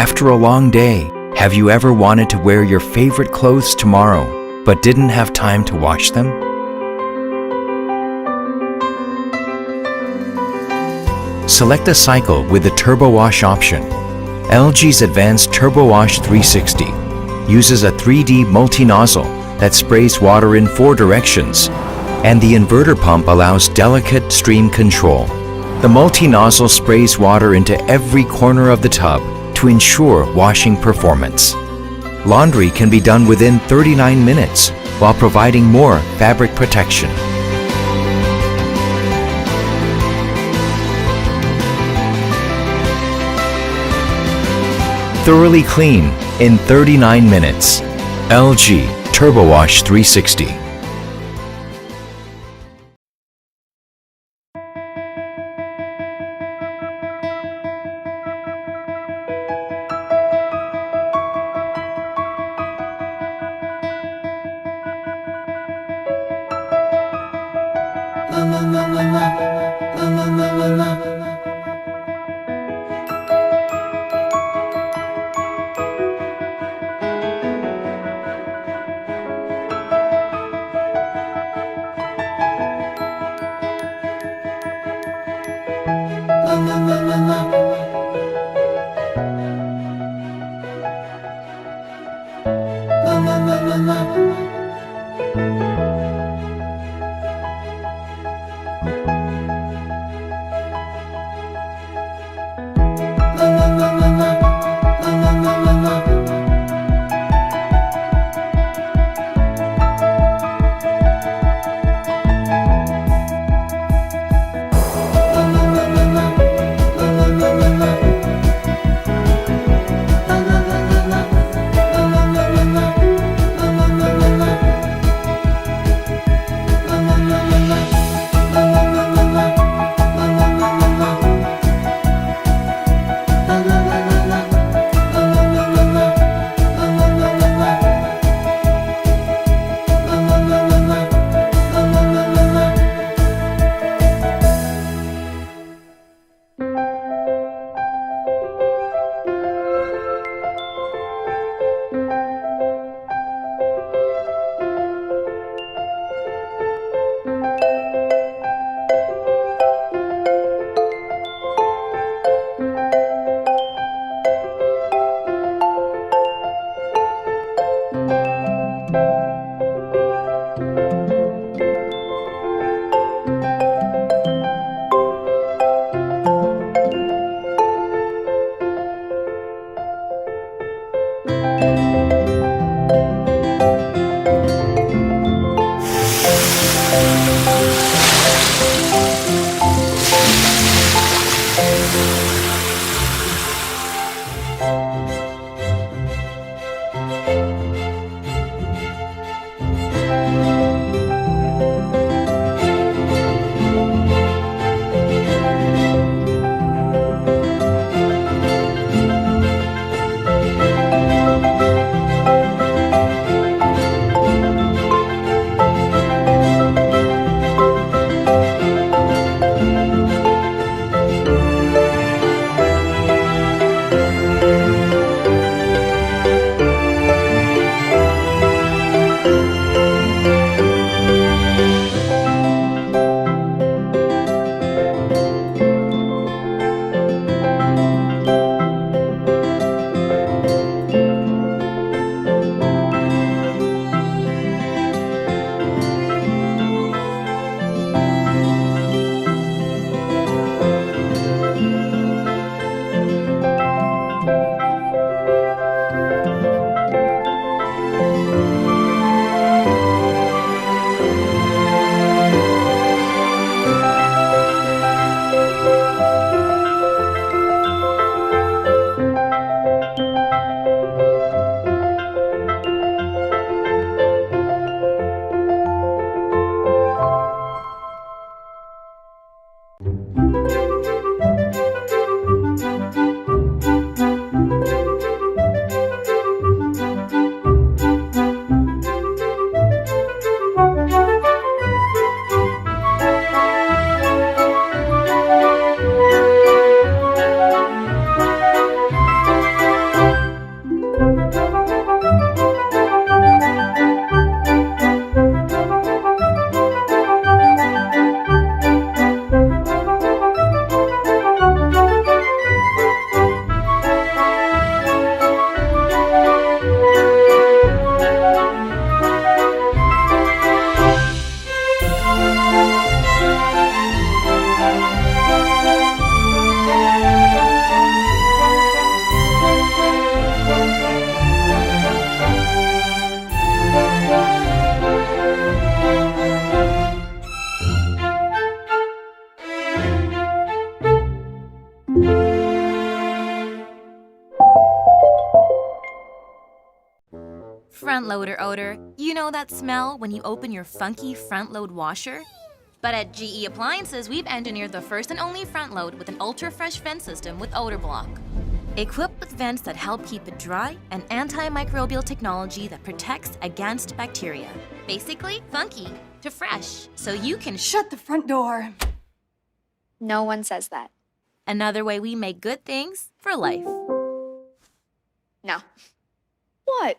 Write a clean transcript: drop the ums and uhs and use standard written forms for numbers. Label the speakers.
Speaker 1: After a long day, have you ever wanted to wear your favorite clothes tomorrow, but didn't have time to wash them? Select a cycle with the Turbo Wash option. LG's advanced Turbo Wash 360 uses a 3D multi-nozzle that sprays water in 4 directions, and the inverter pump allows delicate stream control. The multi-nozzle sprays water into every corner of the tub to ensure washing performance. Laundry can be done within 39 minutes while providing more fabric protection. Thoroughly clean in 39 minutes. LG Turbo Wash 360.
Speaker 2: front loader odor. You know that smell when you open your funky front load washer? But at GE Appliances, we've engineered the first and only front load with an ultra-fresh vent system with odor block. Equipped with vents that help keep it dry and antimicrobial technology that protects against bacteria. Basically, funky to fresh, so you can
Speaker 3: Shut the front door.
Speaker 4: No one says that.
Speaker 2: Another way we make good things for life.
Speaker 4: No.
Speaker 3: What?